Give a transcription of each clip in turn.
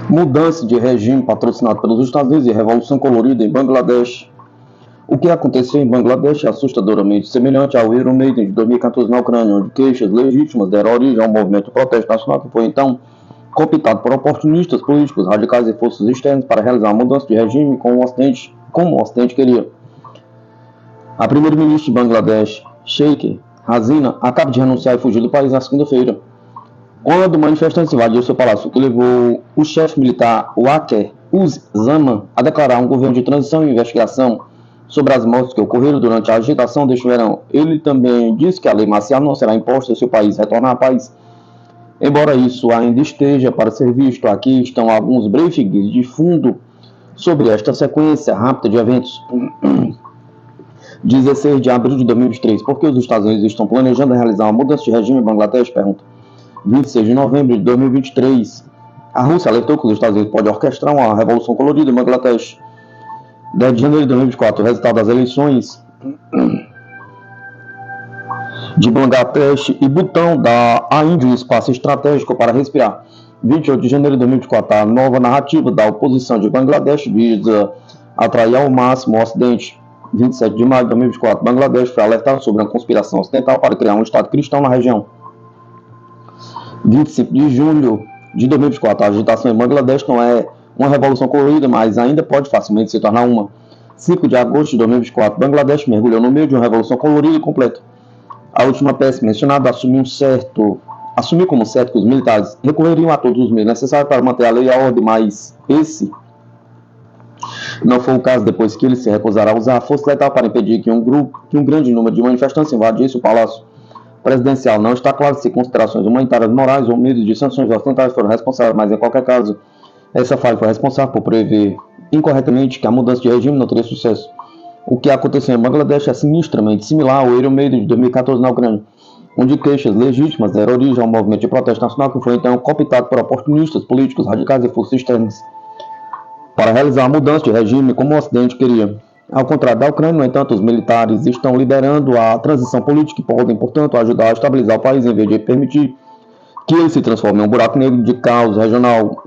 Mudança de regime patrocinado pelos Estados Unidos e Revolução Colorida em Bangladesh. O que aconteceu em Bangladesh é assustadoramente semelhante ao Iron Maiden de 2014 na Ucrânia, onde queixas legítimas deram origem ao movimento de protesto nacional que foi então cooptado por oportunistas políticos, radicais e forças externas para realizar uma mudança de regime como o Ocidente queria. A primeira-ministra de Bangladesh, Sheikh Hasina, acaba de renunciar e fugir do país na segunda-feira, quando manifestantes invadiram seu palácio, que levou o chefe militar Waqar Uz-Zaman a declarar um governo de transição e investigação sobre as mortes que ocorreram durante a agitação deste verão. Ele também disse que a lei marcial não será imposta se o país retornar à paz. Embora isso ainda esteja para ser visto, aqui estão alguns briefings de fundo sobre esta sequência rápida de eventos. 16 de abril de 2023. Por que os Estados Unidos estão planejando realizar uma mudança de regime em Bangladesh? Pergunta. 26 de novembro de 2023. A Rússia alertou que os Estados Unidos podem orquestrar uma revolução colorida em Bangladesh. 10 de janeiro de 2024. O resultado das eleições de Bangladesh e Butão dá à Índia um espaço estratégico para respirar. 28 de janeiro de 2024. A nova narrativa da oposição de Bangladesh visa atrair ao máximo o Ocidente. 27 de maio de 2024. Bangladesh foi alertado sobre uma conspiração ocidental para criar um Estado cristão na região. 25 de julho de 2024. A agitação em Bangladesh não é uma revolução colorida, mas ainda pode facilmente se tornar uma. 5 de agosto de 2024. Bangladesh mergulhou no meio de uma revolução colorida e completa. A última peça mencionada assumiu como certo que os militares recorreriam a todos os meios necessários para manter a lei e a ordem, mas esse não foi o caso depois que eles se recusaram a usar a força letal para impedir que um grande número de manifestantes invadisse o palácio presidencial. Não está claro se considerações humanitárias, morais ou medos de sanções ocidentais foram responsáveis, mas em qualquer caso, essa falha foi responsável por prever incorretamente que a mudança de regime não teria sucesso. O que aconteceu em Bangladesh é sinistramente similar ao Iron Maiden de 2014 na Ucrânia, onde queixas legítimas deram origem ao movimento de protesto nacional que foi então cooptado por oportunistas políticos, radicais e forças externas para realizar a mudança de regime como o Ocidente queria. Ao contrário da Ucrânia, no entanto, os militares estão liderando a transição política e podem, portanto, ajudar a estabilizar o país em vez de permitir que ele se transforme em um buraco negro de caos regional.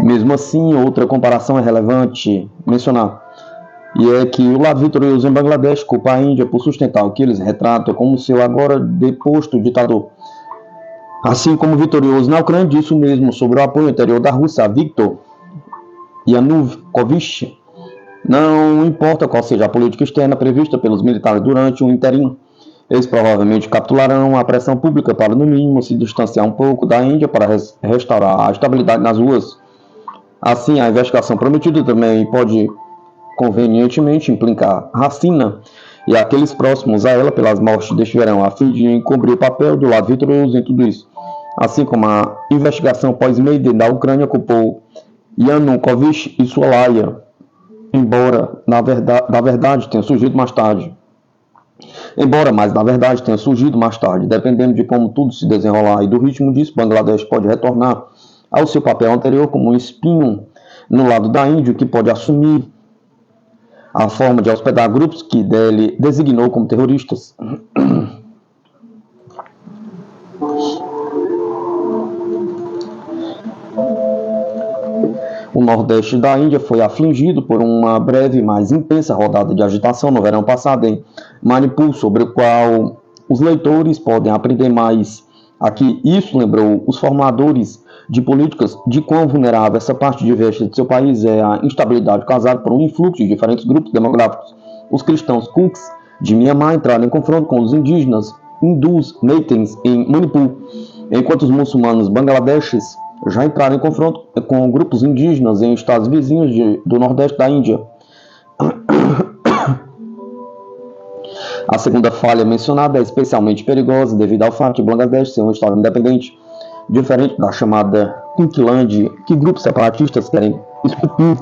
Mesmo assim, outra comparação é relevante mencionar, e é que o lado vitorioso em Bangladesh culpa a Índia por sustentar o que eles retratam como seu agora deposto ditador. Assim como vitorioso na Ucrânia, disse o mesmo sobre o apoio anterior da Rússia a Viktor Yanukovych. Não importa qual seja a política externa prevista pelos militares durante o interim, eles provavelmente capitularão a pressão pública para, no mínimo, se distanciar um pouco da Índia para restaurar a estabilidade nas ruas. Assim, a investigação prometida também pode convenientemente implicar Hasina e aqueles próximos a ela pelas mortes deste verão, a fim de encobrir o papel do lado vitorioso em tudo isso. Assim como a investigação pós-Maiden da Ucrânia culpou Yanukovych e sua laia, embora na verdade tenha surgido mais tarde. Dependendo de como tudo se desenrolar e do ritmo disso, Bangladesh pode retornar ao seu papel anterior como um espinho no lado da Índia, que pode assumir a forma de hospedar grupos que Delhi designou como terroristas. O nordeste da Índia foi afligido por uma breve, mas intensa rodada de agitação no verão passado em Manipur, sobre o qual os leitores podem aprender mais aqui. Isso lembrou os formadores de políticas de quão vulnerável essa parte diversa de seu país é à instabilidade causada por um influxo de diferentes grupos demográficos. Os cristãos Kuks de Myanmar entraram em confronto com os indígenas hindus Meiteis em Manipur, enquanto os muçulmanos bangladeshes já entraram em confronto com grupos indígenas em estados vizinhos do nordeste da Índia. A segunda falha mencionada é especialmente perigosa devido ao fato de Bangladesh ser um estado independente, diferente da chamada Puntland, que grupos separatistas querem esculpir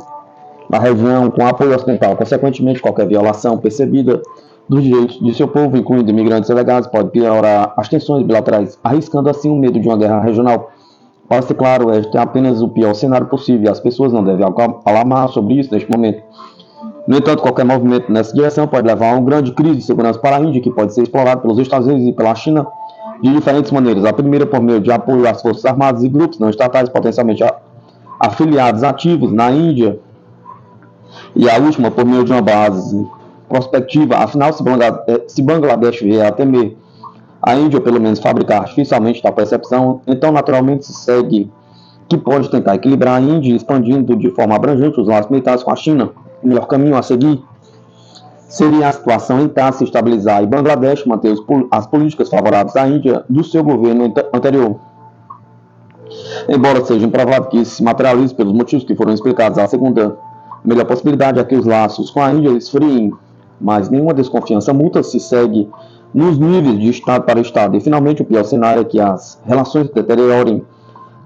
na região com apoio ocidental. Consequentemente, qualquer violação percebida dos direitos de seu povo, incluindo imigrantes ilegais, pode piorar as tensões bilaterais, arriscando assim o medo de uma guerra regional. Para ser claro, este é apenas o pior cenário possível e as pessoas não devem alarmar sobre isso neste momento. No entanto, qualquer movimento nessa direção pode levar a uma grande crise de segurança para a Índia, que pode ser explorada pelos Estados Unidos e pela China de diferentes maneiras. A primeira, por meio de apoio às forças armadas e grupos não estatais potencialmente afiliados ativos na Índia, e a última, por meio de uma base prospectiva. Afinal, se Bangladesh vier a temer a Índia, ou pelo menos fabricar artificialmente tal percepção, então naturalmente se segue que pode tentar equilibrar a Índia, expandindo de forma abrangente os laços militares com a China. O melhor caminho a seguir seria a situação tentar se estabilizar e Bangladesh manter as políticas favoráveis à Índia do seu governo anterior. Embora seja improvável que isso se materialize pelos motivos que foram explicados, a segunda melhor possibilidade é que os laços com a Índia esfriem, mas nenhuma desconfiança mútua se segue nos níveis de Estado para Estado. E finalmente o pior cenário é que as relações se deteriorem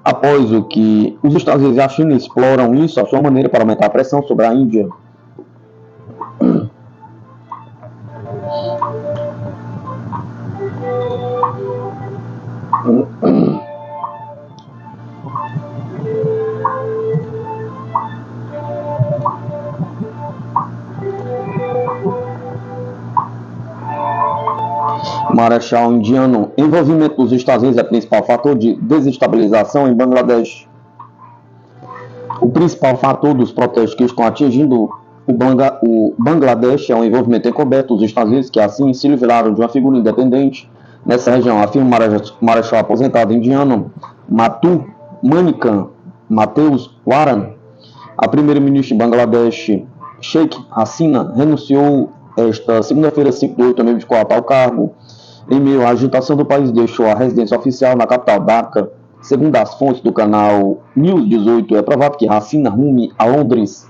após o que os Estados Unidos e a China exploram isso à sua maneira para aumentar a pressão sobre a Índia. Marechal indiano, envolvimento dos Estados Unidos é o principal fator de desestabilização em Bangladesh. O principal fator dos protestos que estão atingindo o Bangladesh é o envolvimento encoberto dos Estados Unidos, que assim se livraram de uma figura independente nessa região, afirma o marechal aposentado indiano Matu Manikan Mateus Waran. A primeira-ministra de Bangladesh, Sheikh Hasina, renunciou esta segunda-feira, 5 de 2024, ao cargo. Em meio à agitação do país, deixou a residência oficial na capital Dhaka. Segundo as fontes do canal News 18, é provável que Hasina rume a Londres.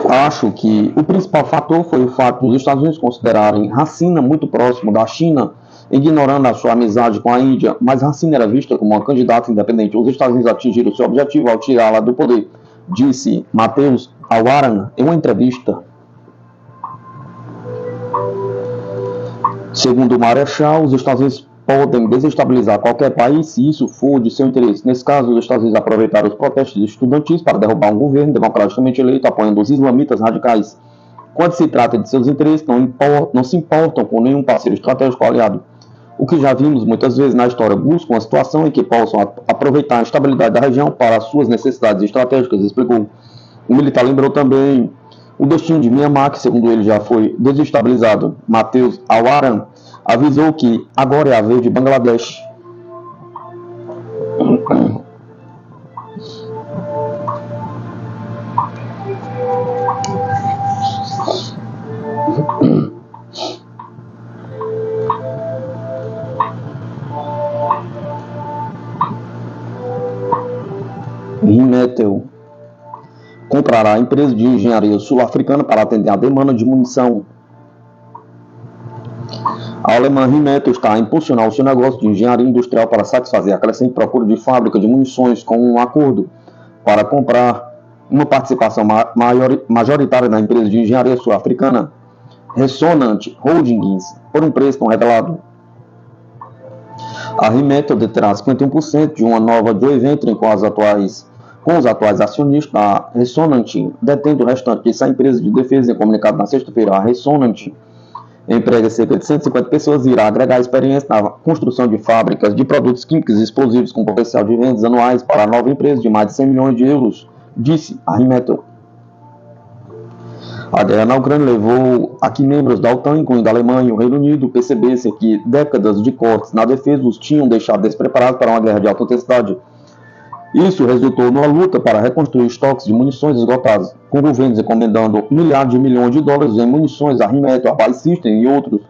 Acho que o principal fator foi o fato dos Estados Unidos considerarem Hasina muito próximo da China, ignorando a sua amizade com a Índia, mas Hasina era vista como uma candidata independente. Os Estados Unidos atingiram seu objetivo ao tirá-la do poder, disse Mateus Waran em uma entrevista. Segundo o Marechal, os Estados Unidos podem desestabilizar qualquer país se isso for de seu interesse. Nesse caso, os Estados Unidos aproveitaram os protestos estudantis para derrubar um governo democraticamente eleito apoiando os islamitas radicais. Quando se trata de seus interesses, não se importam com nenhum parceiro estratégico aliado. O que já vimos muitas vezes na história, buscam uma situação em que possam aproveitar a instabilidade da região para suas necessidades estratégicas, explicou. O militar lembrou também o destino de Myanmar, que segundo ele já foi desestabilizado. Mateus Waran avisou que agora é a vez de Bangladesh. Rheinmetall comprará a empresa de engenharia sul-africana para atender a demanda de munição. A alemã Rheinmetall está a impulsionar o seu negócio de engenharia industrial para satisfazer a crescente procura de fábrica de munições com um acordo para comprar uma participação majoritária na empresa de engenharia sul-africana Resonant Holdings por um preço não revelado. A Rheinmetall deterá 51% de uma nova joint venture com os atuais acionistas da Resonant, detendo o restante. Disse a empresa de defesa em comunicado na sexta-feira. A Resonant emprega cerca de 150 pessoas e irá agregar experiência na construção de fábricas de produtos químicos e explosivos com potencial de vendas anuais para a nova empresa de mais de 100 milhões de euros, disse a Rheinmetall. A guerra na Ucrânia levou a que membros da OTAN, incluindo a Alemanha e o Reino Unido, percebessem que décadas de cortes na defesa os tinham deixado despreparados para uma guerra de alta intensidade. Isso resultou numa luta para reconstruir estoques de munições esgotados, com governos encomendando milhares de milhões de dólares em munições, a Rheinmetall, a Buy System e outros,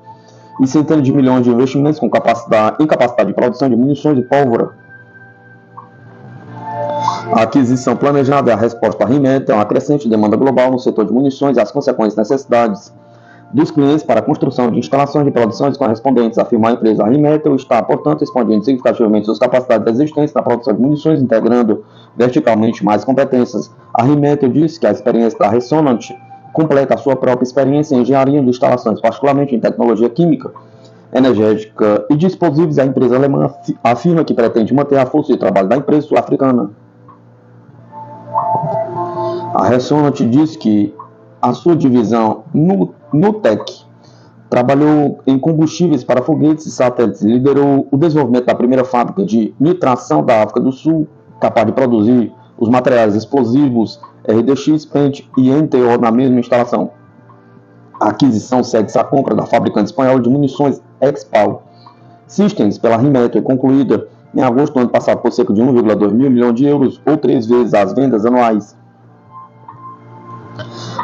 e centenas de milhões de investimentos com incapacidade de produção de munições e pólvora. A aquisição planejada é a resposta à Rheinmetall, a uma crescente demanda global no setor de munições e as consequentes necessidades dos clientes para a construção de instalações de produções correspondentes, afirmou a empresa. A Rheinmetall está, portanto, expandindo significativamente suas capacidades existentes na produção de munições, integrando verticalmente mais competências. A Rheinmetall disse que a experiência da Resonant completa a sua própria experiência em engenharia de instalações, particularmente em tecnologia química, energética e dispositivos. A empresa alemã afirma que pretende manter a força de trabalho da empresa sul-africana. A Ressonant diz que a sua divisão Nutec trabalhou em combustíveis para foguetes e satélites e liderou o desenvolvimento da primeira fábrica de nitração da África do Sul, capaz de produzir os materiais explosivos RDX, PENT e NTO na mesma instalação. A aquisição segue-se à compra da fabricante espanhola de munições Expal Systems pela Rheinmetall, concluída em agosto do ano passado por cerca de 1,2 mil milhões de euros, ou 3 vezes as vendas anuais.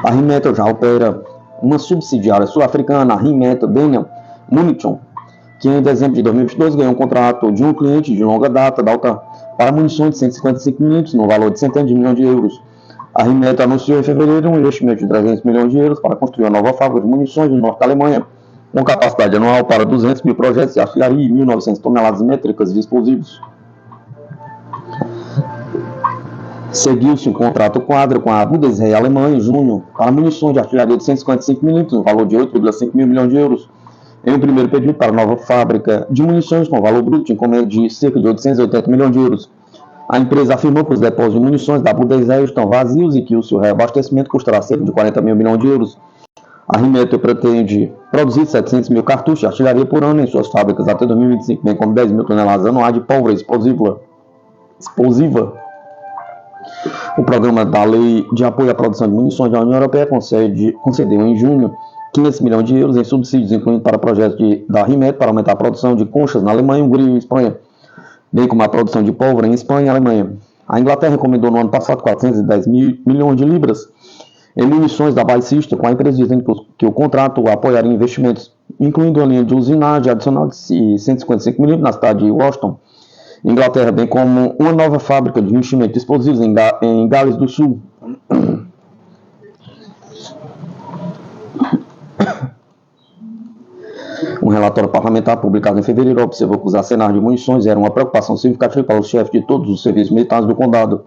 A Rheinmetall já opera uma subsidiária sul-africana, a Rheinmetall Daniel Munition, que em dezembro de 2022 ganhou um contrato de um cliente de longa data da OTAN para munições de 155 mm no valor de centenas de milhões de euros. A Rheinmetall anunciou em fevereiro um investimento de 300 milhões de euros para construir uma nova fábrica de munições no norte da Alemanha, com capacidade anual para 200 mil projetos de artilharia e 1.900 toneladas métricas de explosivos. Seguiu-se um contrato quadro com a Bundeswehr alemã em junho para munições de artilharia de 155 mm no valor de 8,5 mil milhões de euros, em um primeiro pedido para a nova fábrica de munições com valor bruto de encomenda de cerca de 880 milhões de euros. A empresa afirmou que os depósitos de munições da Bundeswehr estão vazios e que o seu reabastecimento custará cerca de 40 mil milhões de euros. A Rheinmetall pretende produzir 700 mil cartuchos de artilharia por ano em suas fábricas até 2025, bem como 10 mil toneladas anuais de pólvora explosiva. O programa da Lei de Apoio à Produção de Munições da União Europeia concedeu em junho 500 milhões de euros em subsídios, incluindo para projetos da Rheinmetall para aumentar a produção de conchas na Alemanha, Hungria e Espanha, bem como a produção de pólvora em Espanha e Alemanha. A Inglaterra encomendou no ano passado 410 milhões de libras em munições da Ballista, com a empresa dizendo que o contrato apoiaria investimentos, incluindo a linha de usinagem adicional de 155 mm na cidade de Washington, Inglaterra, bem como uma nova fábrica de enchimento de explosivos em Gales do Sul. Um relatório parlamentar publicado em fevereiro observou que os arsenais de munições eram uma preocupação significativa para os chefes de todos os serviços militares do condado.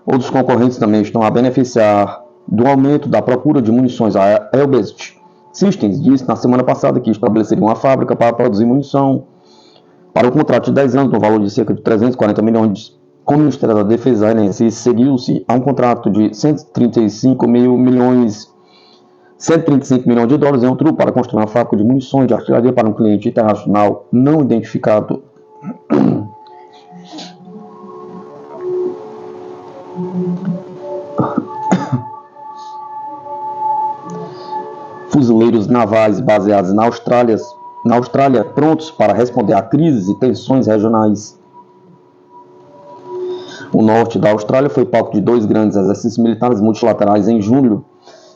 Outros concorrentes também estão a beneficiar do aumento da procura de munições. A Elbest Systems disse na semana passada que estabeleceria uma fábrica para produzir munição para o contrato de 10 anos, no valor de cerca de 340 milhões com o Ministério da Defesa. A NSI seguiu-se a um contrato de 135 milhões de dólares em outubro para construir uma fábrica de munições de artilharia para um cliente internacional não identificado. Fuzileiros navais baseados na Austrália prontos para responder a crises e tensões regionais. O norte da Austrália foi palco de 2 grandes exercícios militares multilaterais em julho,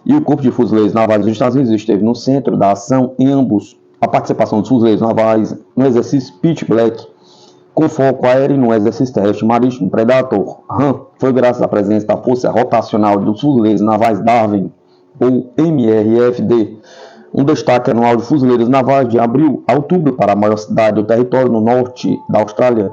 e o Corpo de Fuzileiros Navais dos Estados Unidos esteve no centro da ação em ambos. A participação dos fuzileiros navais no exercício Pitch Black, com foco aéreo, no exercício terrestre marítimo Predator RAM, foi graças à presença da Força Rotacional dos Fuzileiros Navais Darwin, ou MRFD, um destaque anual de fuzileiros navais de abril a outubro para a maior cidade do território no norte da Austrália.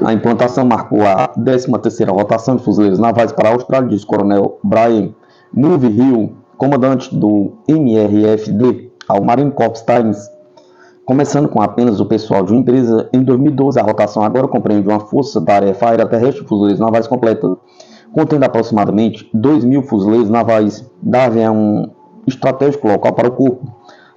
A implantação marcou a 13ª rotação de fuzileiros navais para a Austrália, diz o coronel Brian Mulvihill, comandante do MRFD, ao Marine Corps Times. Começando com apenas o pessoal de uma empresa, em 2012 a rotação agora compreende uma força-tarefa aérea terrestre de fuzileiros navais completa, contendo aproximadamente 2.000 fuzileiros navais. Darwin é um estratégico local para o corpo.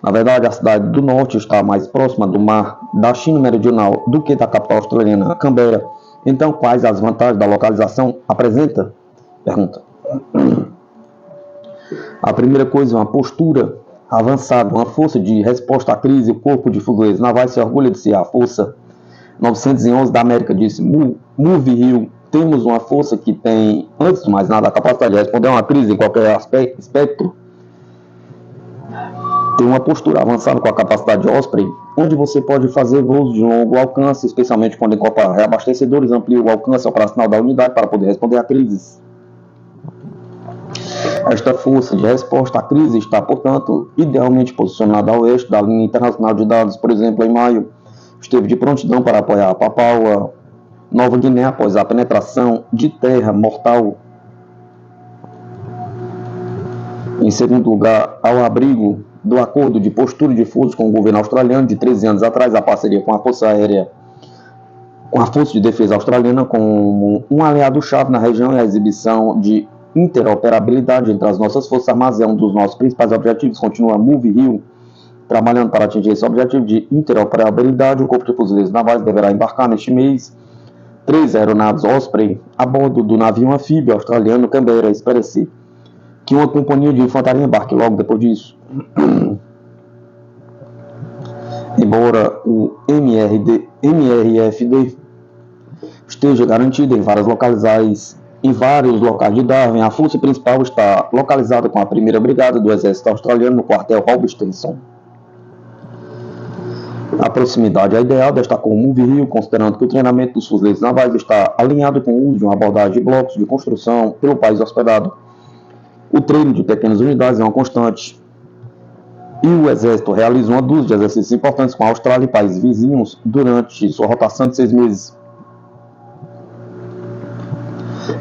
Na verdade, a cidade do norte está mais próxima do mar da China Meridional do que da capital australiana, Canberra. Então, quais as vantagens da localização apresenta? Pergunta. A primeira coisa é uma postura avançada, uma força de resposta à crise. O Corpo de Fuzileiros Navais se orgulha de ser a Força 911 da América, disse Mulvihill. Temos uma força que tem, antes de mais nada, a capacidade de responder a uma crise em qualquer espectro. Tem uma postura avançada com a capacidade de Osprey, onde você pode fazer voos de longo alcance, especialmente quando incorpora reabastecedores, amplia o alcance operacional da unidade para poder responder a crises. Esta força de resposta à crise está, portanto, idealmente posicionada a oeste da linha internacional de dados. Por exemplo, em maio, esteve de prontidão para apoiar a Papua Nova Guiné após a penetração de terra mortal. Em segundo lugar, ao abrigo do acordo de postura de forças com o governo australiano de 13 anos atrás, a parceria com a Força Aérea, com a Força de Defesa Australiana como um aliado-chave na região e a exibição de interoperabilidade entre as nossas Forças Armadas é um dos nossos principais objetivos. Continua Move Hill, trabalhando para atingir esse objetivo de interoperabilidade. O Corpo de Fuzileiros Navais deverá embarcar neste mês 3 aeronaves Osprey a bordo do navio anfíbio australiano Canberra. Espera-se que uma companhia de infantaria embarque logo depois disso. Embora o MRFD esteja garantido em vários locais de Darwin, a força principal está localizada com a 1ª Brigada do Exército Australiano no quartel Robertson. A proximidade é ideal, destacou o Move Hill, considerando que o treinamento dos fuzileiros navais está alinhado com o uso de uma abordagem de blocos de construção pelo país hospedado. O treino de pequenas unidades é uma constante. E o Exército realiza uma dúzia de exercícios importantes com a Austrália e países vizinhos durante sua rotação de 6 meses.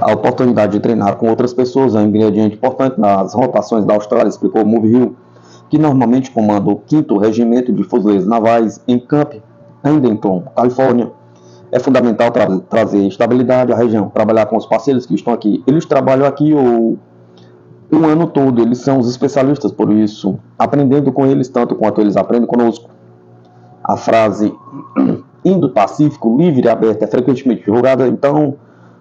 A oportunidade de treinar com outras pessoas é um ingrediente importante nas rotações da Austrália, explicou Move Hill, que normalmente comanda o 5º Regimento de Fuzileiros Navais em Camp Pendleton, Califórnia. É fundamental trazer estabilidade à região, trabalhar com os parceiros que estão aqui. Eles trabalham aqui o ano todo, eles são os especialistas, por isso, aprendendo com eles tanto quanto eles aprendem conosco. A frase Indo-Pacífico livre e aberta é frequentemente divulgada, então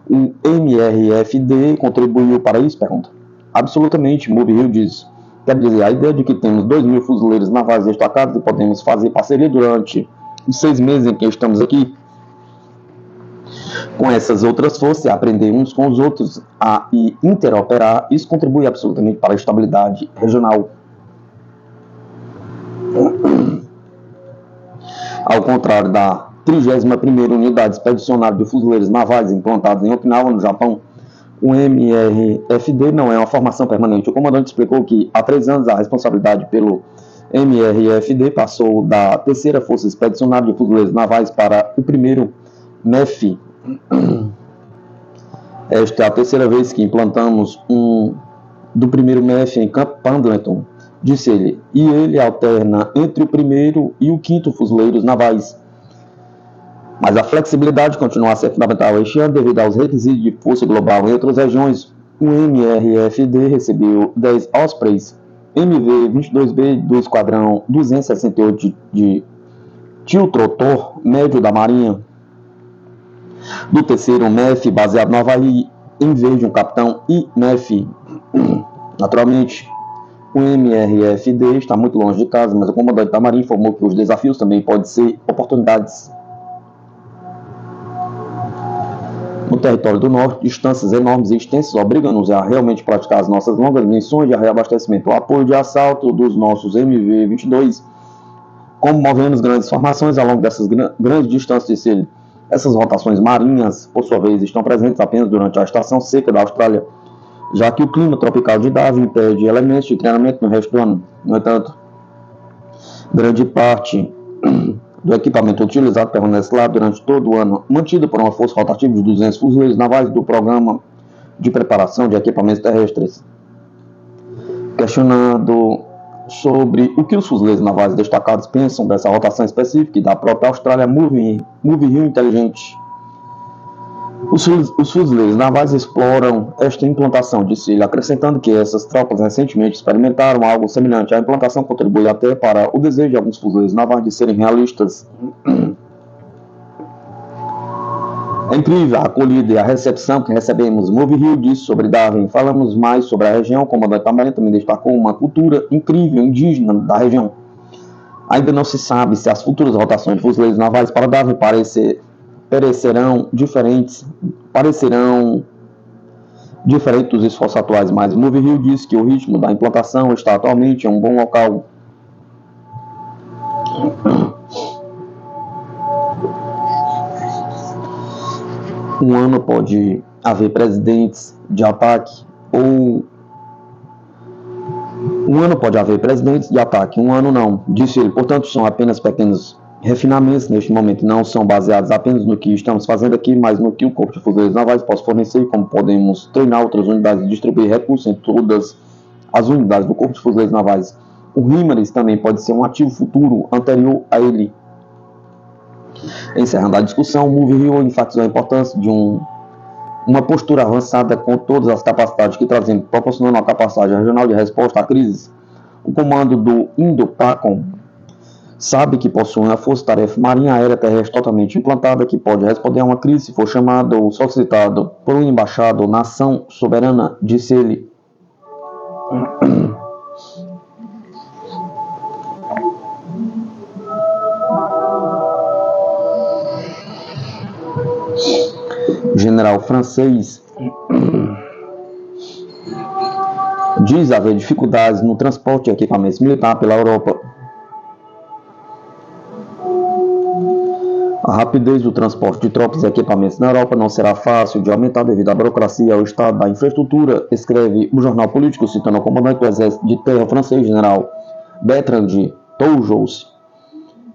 o MRFD contribuiu para isso? Pergunta. Absolutamente, Move Hill diz. Quer dizer, a ideia de que temos 2.000 fuzileiros navais destacados e podemos fazer parceria durante os 6 meses em que estamos aqui com essas outras forças, aprender uns com os outros e interoperar, isso contribui absolutamente para a estabilidade regional. Ao contrário da 31ª Unidade Expedicionária de Fuzileiros Navais implantada em Okinawa, no Japão, o MRFD não é uma formação permanente. O comandante explicou que há 3 anos a responsabilidade pelo MRFD passou da 3ª Força Expedicionária de Fuzileiros Navais para o 1º MEF. Esta é a 3ª vez que implantamos do 1º MEF em Camp Pendleton, disse ele, e ele alterna entre o 1º e o 5º Fuzileiros Navais. Mas a flexibilidade continua a ser fundamental este ano devido aos requisitos de força global em outras regiões. O MRFD recebeu 10 Ospreys MV-22B do Esquadrão 268 de Tiltrotor médio da Marinha, do 3º MEF baseado no Havaí, em vez de um capitão IMEF. Naturalmente, o MRFD está muito longe de casa, mas o comandante da Marinha informou que os desafios também podem ser oportunidades. No território do norte, distâncias enormes e extensas obrigam-nos a realmente praticar as nossas longas missões de reabastecimento. O apoio de assalto dos nossos MV-22, como movemos grandes formações ao longo dessas grandes distâncias de selha. Essas rotações marinhas, por sua vez, estão presentes apenas durante a estação seca da Austrália, já que o clima tropical de Darwin impede elementos de treinamento no resto do ano. No entanto, grande parte do equipamento utilizado permanece lá durante todo o ano, mantido por uma força rotativa de 200 fuzileiros navais do Programa de Preparação de Equipamentos Terrestres. Questionado sobre o que os fuzileiros navais destacados pensam dessa rotação específica e da própria Austrália, Move Hill inteligente. Os fuzileiros navais exploram esta implantação, disse ele, acrescentando que essas tropas recentemente experimentaram algo semelhante. A implantação contribui até para o desejo de alguns fuzileiros navais de serem realistas. É incrível a acolhida e a recepção que recebemos. Move Hill disse sobre Darwin. Falamos mais sobre a região. O comandante da Marinha também destacou uma cultura incrível indígena da região. Ainda não se sabe se as futuras rotações de fuzileiros navais para Darwin parecerão diferentes dos esforços atuais, mas Move Hill disse que o ritmo da implantação está atualmente em um bom local. Um ano pode haver presidentes de ataque um ano não, disse ele. Portanto, são apenas pequenos refinamentos neste momento, não são baseados apenas no que estamos fazendo aqui, mas no que o Corpo de Fuzileiros Navais pode fornecer, como podemos treinar outras unidades e distribuir recursos em todas as unidades do Corpo de Fuzileiros Navais. O HIMARS também pode ser um ativo futuro anterior a ele. Encerrando a discussão, o Move Rio enfatizou a importância de uma postura avançada com todas as capacidades que trazem, proporcionando a capacidade regional de resposta a crises. O comando do Indo-PACOM sabe que possui uma força-tarefa marinha aérea terrestre totalmente implantada que pode responder a uma crise se for chamado ou solicitado por um embaixado ou nação soberana, disse ele. O general francês diz haver dificuldades no transporte de equipamentos militares pela Europa. A rapidez do transporte de tropas e equipamentos na Europa não será fácil de aumentar devido à burocracia e ao estado da infraestrutura, escreve o jornal político citando o comandante do exército de terra francês, general Bertrand de Toulouse.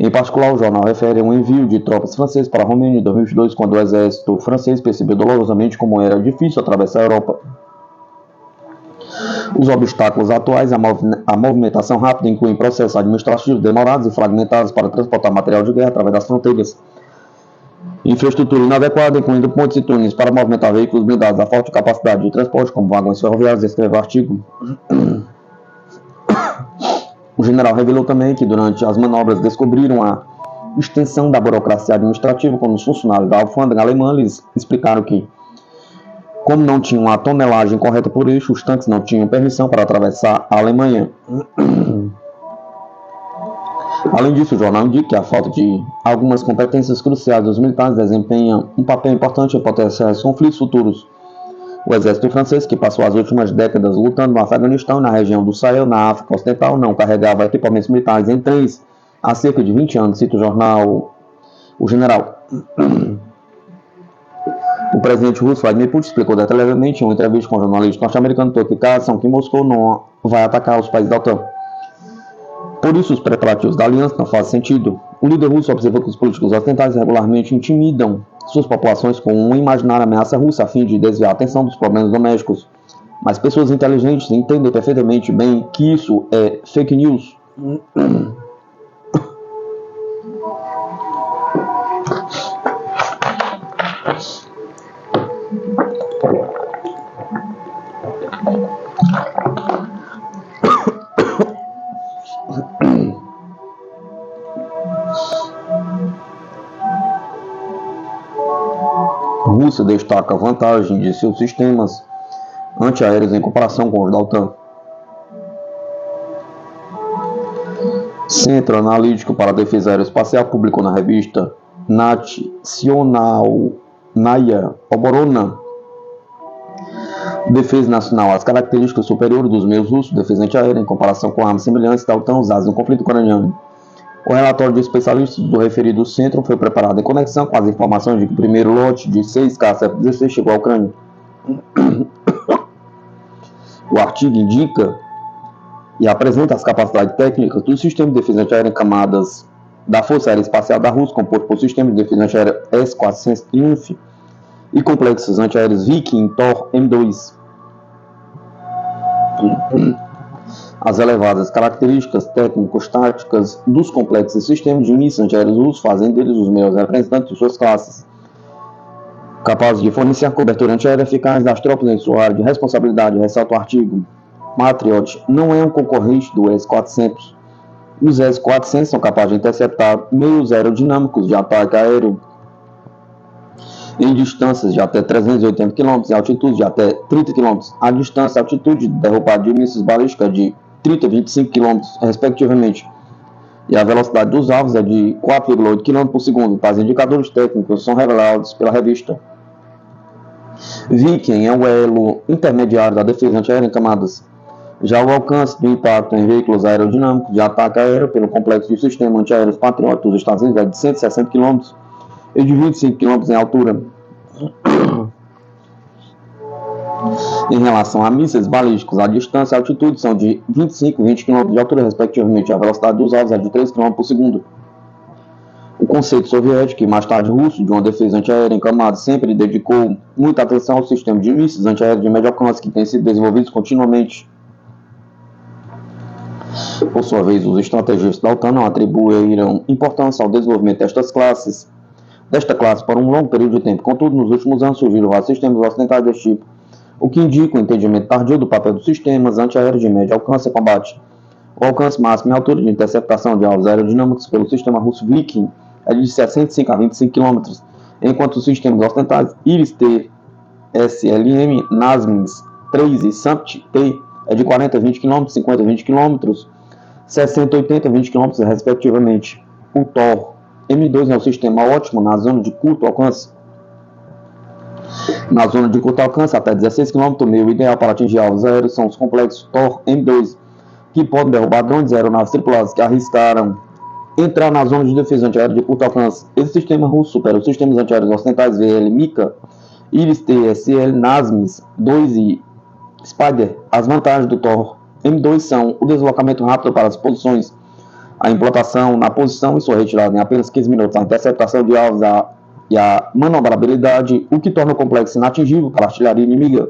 Em particular, o jornal refere a um envio de tropas francesas para a Romênia em 2022, quando o exército francês percebeu dolorosamente como era difícil atravessar a Europa. Os obstáculos atuais à movimentação rápida incluem processos administrativos demorados e fragmentados para transportar material de guerra através das fronteiras, infraestrutura inadequada, incluindo pontes e túneis para movimentar veículos blindados, a falta de capacidade de transporte, como vagões ferroviários, escreveu o artigo. O general revelou também que durante as manobras descobriram a extensão da burocracia administrativa, quando os funcionários da alfândega alemã lhes explicaram que, como não tinham a tonelagem correta por eixo, os tanques não tinham permissão para atravessar a Alemanha. Além disso, o jornal indica que a falta de algumas competências cruciais dos militares desempenha um papel importante em potenciais conflitos futuros. O exército francês, que passou as últimas décadas lutando no Afeganistão e na região do Sahel, na África Ocidental, não carregava equipamentos militares em trens há cerca de 20 anos, cita o jornal O General. O presidente russo Vladimir Putin explicou detalhadamente em uma entrevista com o jornalista norte-americano Tucker Carlson que Moscou não vai atacar os países da OTAN. Por isso, os preparativos da aliança não fazem sentido. O líder russo observou que os políticos ocidentais regularmente intimidam suas populações com uma imaginária ameaça russa a fim de desviar a atenção dos problemas domésticos. Mas pessoas inteligentes entendem perfeitamente bem que isso é fake news. A Rússia destaca a vantagem de seus sistemas antiaéreos em comparação com os da OTAN. Centro Analítico para a Defesa Aeroespacial publicou na revista Nacionalnaya Oborona Defesa Nacional as características superiores dos meios russos de defesa antiaérea em comparação com armas semelhantes da OTAN usadas no conflito ucraniano. O relatório de especialistas do referido centro foi preparado em conexão com as informações de que o primeiro lote de 6 caças F-16 chegou à Ucrânia. O artigo indica e apresenta as capacidades técnicas do sistema de defesa antiaérea em camadas da Força Aérea Espacial da Rússia, composto por sistema de defesa antiaérea S-400 Triumph e complexos antiaéreos Viking Tor M2. As elevadas características técnico-táticas dos complexos sistemas de mísseis antiaéreos russos fazem deles os melhores representantes de suas classes, capazes de fornecer a cobertura antiaérea eficaz das tropas em sua área de responsabilidade, ressalta o artigo. Patriot não é um concorrente do S-400. Os S-400 são capazes de interceptar meios aerodinâmicos de ataque aéreo em distâncias de até 380 km e altitude de até 30 km. A distância e altitude de derrubada de mísseis balísticos é de 30 e 25 km, respectivamente, e a velocidade dos alvos é de 4,8 km por segundo. Tais indicadores técnicos são revelados pela revista. Viking é o elo intermediário da defesa antiaérea em camadas. Já o alcance do impacto em veículos aerodinâmicos de ataque aéreo pelo complexo de sistema antiaéreo Patriot dos Estados Unidos é de 160 km e de 25 km em altura. Em relação a mísseis balísticos, a distância e a altitude são de 25 e 20 km de altura, respectivamente. A velocidade dos alvos é de 3 km por segundo. O conceito soviético e mais tarde russo de uma defesa antiaérea em camada sempre dedicou muita atenção ao sistema de mísseis antiaéreos de médio alcance que têm sido desenvolvidos continuamente. Por sua vez, os estrategistas da OTAN não atribuíram importância ao desenvolvimento desta classe por um longo período de tempo. Contudo, nos últimos anos surgiram vários sistemas ocidentais deste tipo, o que indica o entendimento tardio do papel dos sistemas antiaéreos de médio alcance e combate. O alcance máximo e altura de interceptação de alvos aerodinâmicos pelo sistema russo Viking é de 65 a 25 km, enquanto os sistemas ocidentais Iris-T, SLM, NASAMS 3 e SAMP-T é de 40 a 20 km, 50 a 20 km, 60 a 80 a 20 km, respectivamente. O Thor M2 é um sistema ótimo na zona de curto alcance. Na zona de curto alcance, até 16 km, o meio ideal para atingir alvos aéreos são os complexos Thor M2, que podem derrubar drones e aeronaves tripuladas que arriscaram entrar na zona de defesa antiaérea de curto alcance. Esse sistema russo supera os sistemas antiaéreos ocidentais VL, Mika, Iris-T, SL, NASAMS 2 e Spider. As vantagens do Thor M2 são o deslocamento rápido para as posições, a implantação na posição e sua retirada em apenas 15 minutos, a interceptação de alvos e a manobrabilidade, o que torna o complexo inatingível para a artilharia inimiga.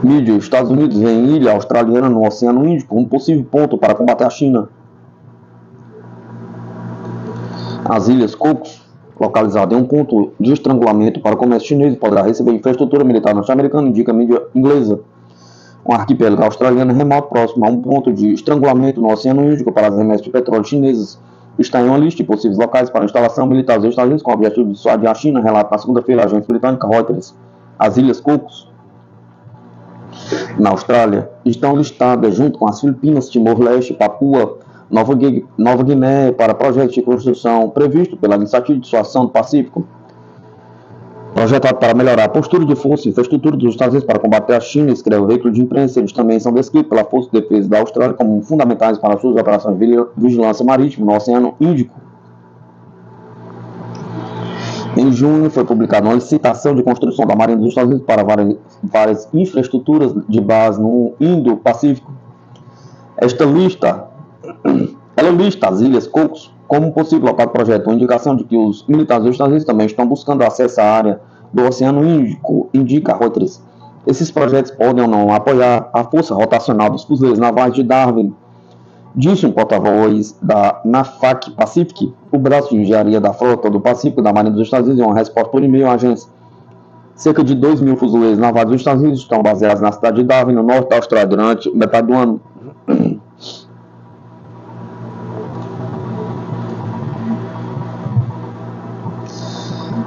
Mídia: Estados Unidos vê ilha australiana no Oceano Índico como possível ponto para combater a China. As Ilhas Cocos, localizada em um ponto de estrangulamento para o comércio chinês, poderá receber infraestrutura militar norte-americana, indica a mídia inglesa. Um arquipélago australiano remoto próximo a um ponto de estrangulamento no Oceano Índico para as remessas de petróleo chinesas está em uma lista de possíveis locais para instalação militar dos Estados Unidos com o objetivo de dissuadir a China, relata na segunda-feira a agência britânica Reuters. As Ilhas Cocos, na Austrália, estão listadas junto com as Filipinas, Timor-Leste, Papua Nova Guiné para projetos de construção previsto pela Iniciativa de Dissuasão do Pacífico, projetado para melhorar a postura de força e infraestrutura dos Estados Unidos para combater a China, escreve o veículo de imprensa. Eles também são descritos pela Força de Defesa da Austrália como fundamentais para suas operações de vigilância marítima no Oceano Índico. Em junho, foi publicada uma licitação de construção da Marinha dos Estados Unidos para várias infraestruturas de base no Indo-Pacífico. Ela lista as Ilhas Cocos como um possível local do projeto, uma indicação de que os militares dos Estados Unidos também estão buscando acesso à área do Oceano Índico, indica Reuters. Esses projetos podem ou não apoiar a força rotacional dos fuzileiros navais de Darwin, disse um porta-voz da NAFAC Pacific, o braço de engenharia da frota do Pacífico da Marinha dos Estados Unidos, em uma resposta por e-mail à agência. Cerca de 2.000 fuzileiros navais dos Estados Unidos estão baseados na cidade de Darwin, no norte da Austrália, durante metade do ano.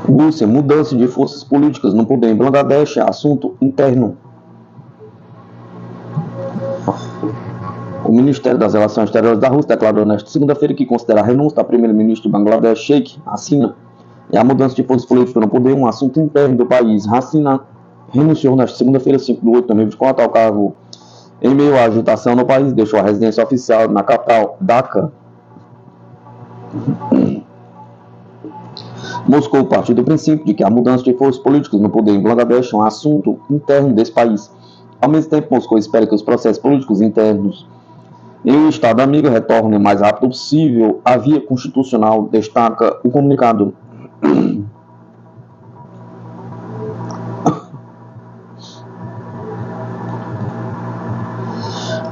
Rússia: mudança de forças políticas no poder em Bangladesh é assunto interno. O Ministério das Relações Exteriores da Rússia declarou nesta segunda-feira que considera a renúncia da primeira-ministra de Bangladesh, Sheikh Hasina, e a mudança de forças políticas no poder um assunto interno do país. Hasina renunciou nesta segunda-feira, 5 de 8 de 2024, ao cargo em meio à agitação no país, deixou a residência oficial na capital, Dhaka. Moscou partiu do princípio de que a mudança de forças políticas no poder em Bangladesh é um assunto interno desse país. Ao mesmo tempo, Moscou espera que os processos políticos internos em um Estado amigo retornem o mais rápido possível à via constitucional, destaca o comunicado.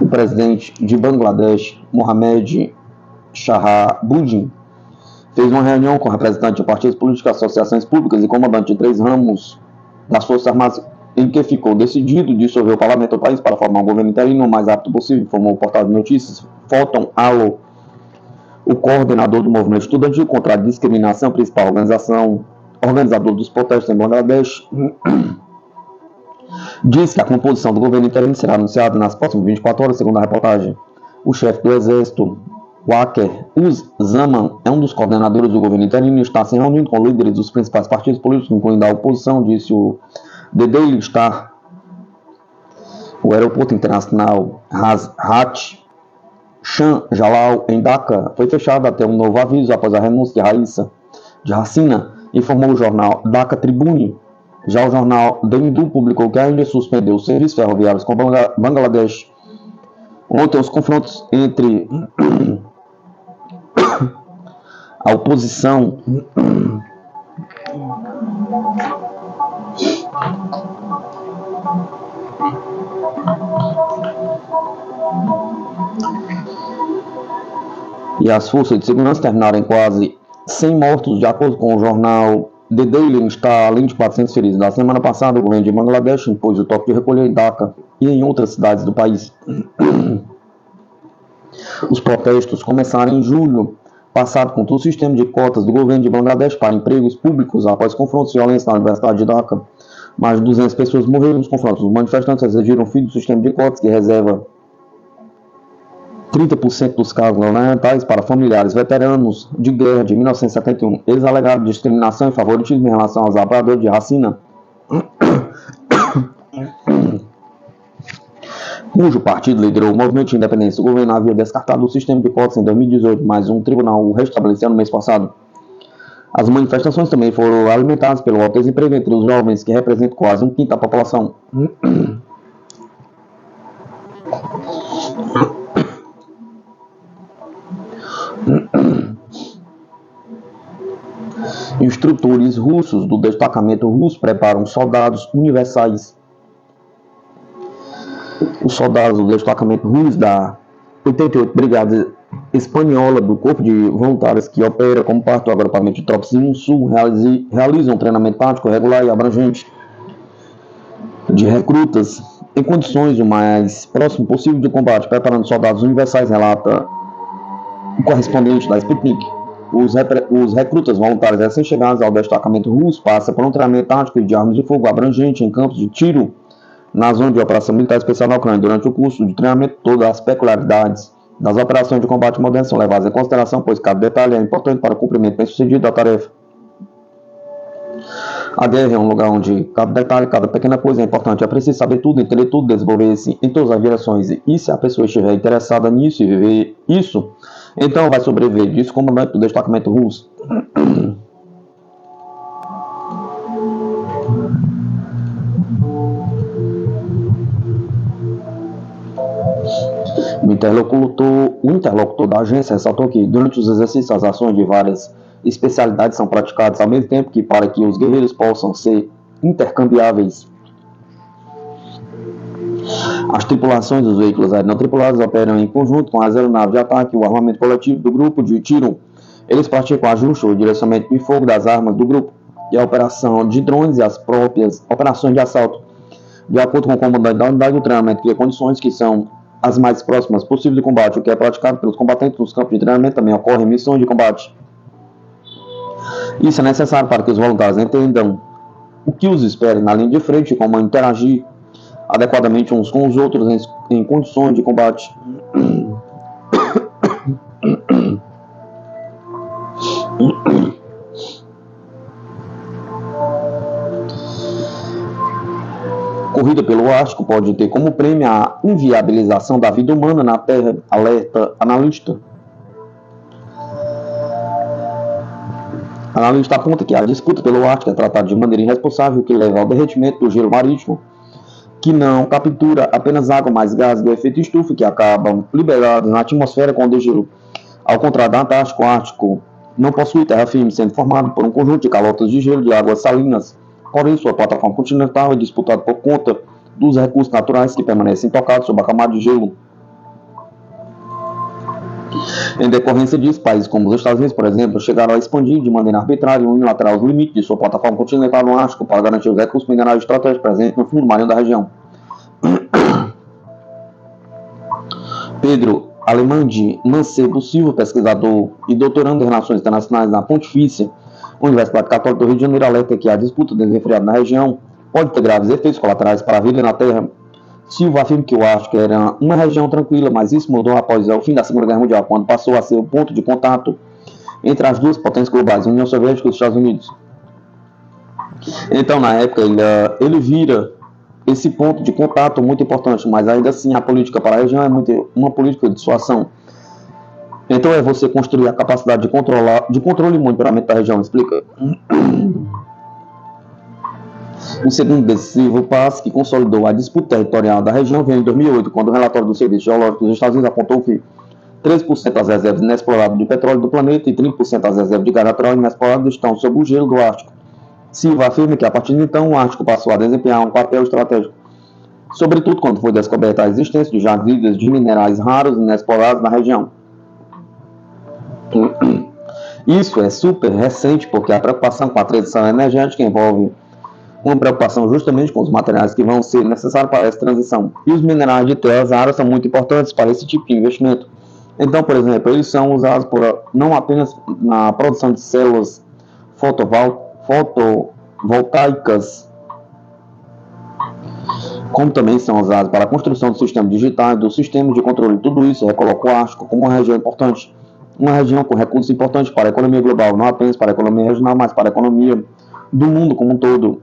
O presidente de Bangladesh, Mohamed Shahabuddin, fez uma reunião com representantes de partidos políticos, associações públicas e comandantes de 3 ramos das Forças Armadas, em que ficou decidido dissolver o parlamento do país para formar um governo interino o mais rápido possível, informou o portal de notícias Photon Alo. O coordenador do movimento estudantil contra a discriminação, principal organizador dos protestos em Bangladesh, diz que a composição do governo interino será anunciada nas próximas 24 horas, segundo a reportagem. O chefe do exército, Waqar Uz-Zaman, é um dos coordenadores do governo interino e está se reunindo com líderes dos principais partidos políticos, incluindo a oposição, disse o The Daily Star. O aeroporto internacional Hazrat Shah Jalal, em Dhaka, foi fechado até um novo aviso após a renúncia de Hasina, informou o jornal Dhaka Tribune. Já o jornal The Hindu publicou que a Índia suspendeu os serviços ferroviários com Bangladesh. Ontem, os confrontos entre a oposição E as forças de segurança terminaram em quase 100 mortos, de acordo com o jornal The Daily, está além de 400 feridos. Na semana passada, o governo de Bangladesh impôs o toque de recolher em Dhaka e em outras cidades do país. Os protestos começaram em julho passado contra o sistema de cotas do governo de Bangladesh para empregos públicos após confrontos violentos na Universidade de Dhaka. Mais de 200 pessoas morreram nos confrontos. Os manifestantes exigiram o fim do sistema de cotas que reserva 30% dos cargos governamentais para familiares veteranos de guerra de 1971. Eles alegaram discriminação e favoritismo em relação aos lavradores de Racina, cujo partido liderou o movimento de independência. O governo havia descartado o sistema de cotas em 2018, mas um tribunal o restabeleceu no mês passado. As manifestações também foram alimentadas pelo alto desemprego entre os jovens, que representam quase um quinto da população. Instrutores russos do destacamento russo preparam soldados universais. Os soldados do destacamento russo da 88 Brigada Espanhola do Corpo de Voluntários, que opera como parte do agrupamento de tropas no Sul, realizam um treinamento tático regular e abrangente de recrutas em condições o mais próximo possível de combate, preparando soldados universais, relata o correspondente da Sputnik. Os recrutas voluntários recém-chegados ao destacamento russo passam por um treinamento tático de armas de fogo abrangente em campos de tiro na zona de operação militar especial na Ucrânia. Durante o curso de treinamento, todas as peculiaridades das operações de combate modernas são levadas em consideração, pois cada detalhe é importante para o cumprimento bem-sucedido da tarefa. A guerra é um lugar onde cada detalhe, cada pequena coisa é importante. É preciso saber tudo, entender tudo, desenvolver-se em todas as direções. E se a pessoa estiver interessada nisso e viver isso, então vai sobreviver, disse o comandante do destacamento russo. O interlocutor da agência ressaltou que, durante os exercícios, as ações de várias especialidades são praticadas ao mesmo tempo, que para que os guerreiros possam ser intercambiáveis. As tripulações dos veículos aéreos não tripulados operam em conjunto com as aeronaves de ataque e o armamento coletivo do grupo de tiro. Eles praticam ajuste ou direcionamento de fogo das armas do grupo e a operação de drones e as próprias operações de assalto. De acordo com o comandante da unidade, o treinamento cria condições que são as mais próximas possíveis de combate. O que é praticado pelos combatentes nos campos de treinamento também ocorre em missões de combate. Isso é necessário para que os voluntários entendam o que os espera na linha de frente e como interagir adequadamente uns com os outros em condições de combate. Corrida pelo Ártico pode ter como prêmio a inviabilização da vida humana na Terra, alerta analista. A analista aponta que a disputa pelo Ártico é tratada de maneira irresponsável, que leva ao derretimento do gelo marítimo, que não captura apenas água, mas gases do efeito estufa que acabam liberados na atmosfera com o degelo. Ao contrário da Antártica, o Ártico não possui terra firme, sendo formado por um conjunto de calotas de gelo de águas salinas. Porém, sua plataforma continental é disputada por conta dos recursos naturais que permanecem intocados sob a camada de gelo. Em decorrência disso, países como os Estados Unidos, por exemplo, chegaram a expandir de maneira arbitrária e unilateral os limites de sua plataforma continental no Ártico para garantir os recursos minerais estratégicos presentes no fundo marinho da região. Pedro Alemande Mancebo Silva, pesquisador e doutorando em Relações Internacionais na Pontifícia Universidade Católica do Rio de Janeiro, alerta que a disputa desenfreada na região pode ter graves efeitos colaterais para a vida na Terra. Silva afirma que o Ártico era uma região tranquila, mas isso mudou após o fim da Segunda Guerra Mundial, quando passou a ser o ponto de contato entre as duas potências globais, a União Soviética e os Estados Unidos. Então, na época, ele vira esse ponto de contato muito importante, mas ainda assim a política para a região é muito uma política de dissuasão. Então é você construir a capacidade de controle e monitoramento da região, explica. O segundo decisivo passo que consolidou a disputa territorial da região veio em 2008, quando o relatório do Serviço Geológico dos Estados Unidos apontou que 13% das reservas inexploráveis de petróleo do planeta e 30% das reservas de gás natural inexploráveis estão sob o gelo do Ártico. Silva afirma que a partir de então o Ártico passou a desempenhar um papel estratégico, sobretudo quando foi descoberta a existência de jazidas de minerais raros e inexplorados na região. Isso é super recente porque a preocupação com a transição energética envolve uma preocupação justamente com os materiais que vão ser necessários para essa transição. E os minerais de terras raras são muito importantes para esse tipo de investimento. Então, por exemplo, eles são usados não apenas na produção de células fotovoltaicas, como também são usados para a construção do sistema digital, do sistema de controle. Tudo isso recoloca o Ártico como uma região importante. Uma região com recursos importantes para a economia global, não apenas para a economia regional, mas para a economia do mundo como um todo.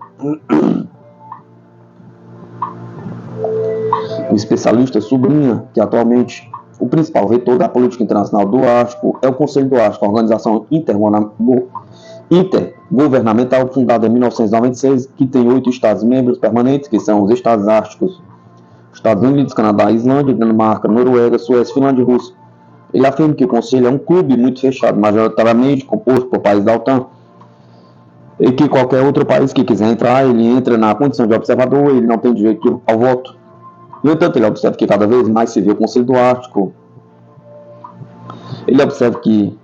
O especialista sublinha que atualmente o principal vetor da política internacional do Ártico é o Conselho do Ártico, a organização intergovernamental fundada em 1996, que tem 8 Estados-membros permanentes, que são os Estados Árticos: Estados Unidos, Canadá, Islândia, Dinamarca, Noruega, Suécia, Finlândia e Rússia. Ele afirma que o Conselho é um clube muito fechado, majoritariamente composto por países da OTAN, e que qualquer outro país que quiser entrar, ele entra na condição de observador, ele não tem direito ao voto. No entanto, ele observa que cada vez mais se vê o Conselho do Ártico. Ele observa que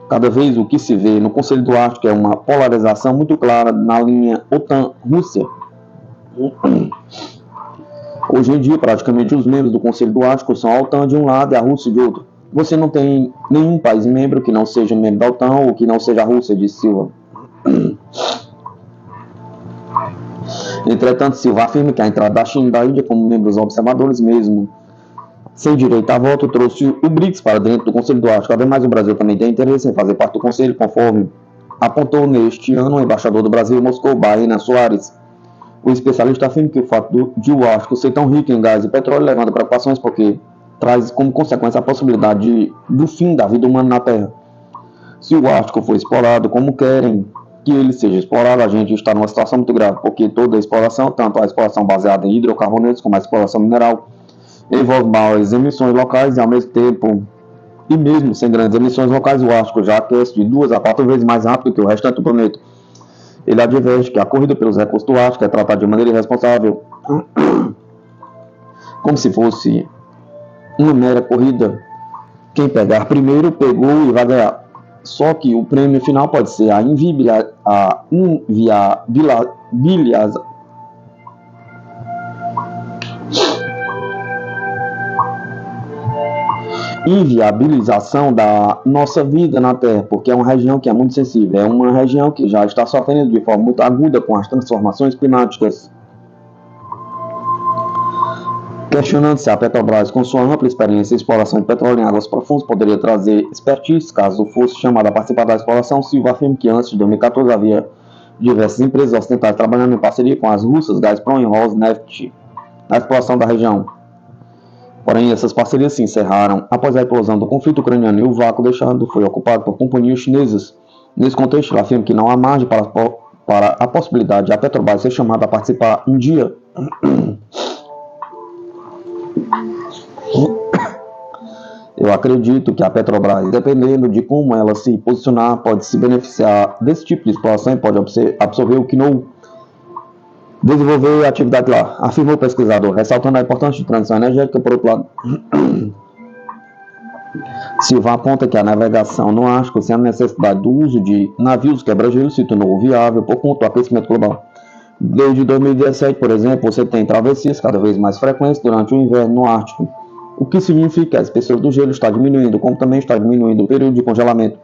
cada vez o que se vê no Conselho do Ártico é uma polarização muito clara na linha OTAN-Rússia. Hoje em dia, praticamente os membros do Conselho do Ártico são a OTAN de um lado e a Rússia de outro. Você não tem nenhum país membro que não seja membro da OTAN ou que não seja a Rússia, disse Silva. Entretanto, Silva afirma que a entrada da China e da Índia como membros observadores, mesmo sem direito a voto, trouxe o BRICS para dentro do Conselho do Ártico. Ademais, o Brasil também tem interesse em fazer parte do Conselho, conforme apontou neste ano o embaixador do Brasil em Moscou, Baena Soares. O especialista afirma que o fato de o Ártico ser tão rico em gás e petróleo levanta preocupações porque traz como consequência a possibilidade do fim da vida humana na Terra. Se o Ártico for explorado como querem que ele seja explorado, a gente está numa situação muito grave, porque toda a exploração, tanto a exploração baseada em hidrocarbonetos como a exploração mineral, envolve maiores emissões locais e, ao mesmo tempo, e mesmo sem grandes emissões locais, o Ártico já aquece de 2 a 4 vezes mais rápido que o restante do planeta. Ele adverte que a corrida pelos recursos do Ártico é tratada de maneira irresponsável, como se fosse uma mera corrida. Quem pegar primeiro, pegou e vai ganhar. Só que o prêmio final pode ser a inviabilização da nossa vida na Terra, porque é uma região que é muito sensível, é uma região que já está sofrendo de forma muito aguda com as transformações climáticas. Questionando se a Petrobras, com sua ampla experiência em exploração de petróleo em águas profundas, poderia trazer expertise caso fosse chamada a participar da exploração, Silva afirma que antes de 2014 havia diversas empresas ocidentais trabalhando em parceria com as russas Gazprom e Rosneft na exploração da região. Porém, essas parcerias se encerraram após a explosão do conflito ucraniano e o vácuo deixado foi ocupado por companhias chinesas. Nesse contexto, ele afirma que não há margem para a possibilidade de a Petrobras ser chamada a participar um dia. Eu acredito que a Petrobras, dependendo de como ela se posicionar, pode se beneficiar desse tipo de exploração e pode absorver o que não desenvolver a atividade lá, afirmou o pesquisador, ressaltando a importância de transição energética. Por outro lado, Silva aponta que a navegação no Ártico, sem a necessidade do uso de navios quebra-gelo, se tornou viável por conta do aquecimento global. Desde 2017, por exemplo, você tem travessias cada vez mais frequentes durante o inverno no Ártico, o que significa que a espessura do gelo está diminuindo, como também está diminuindo o período de congelamento,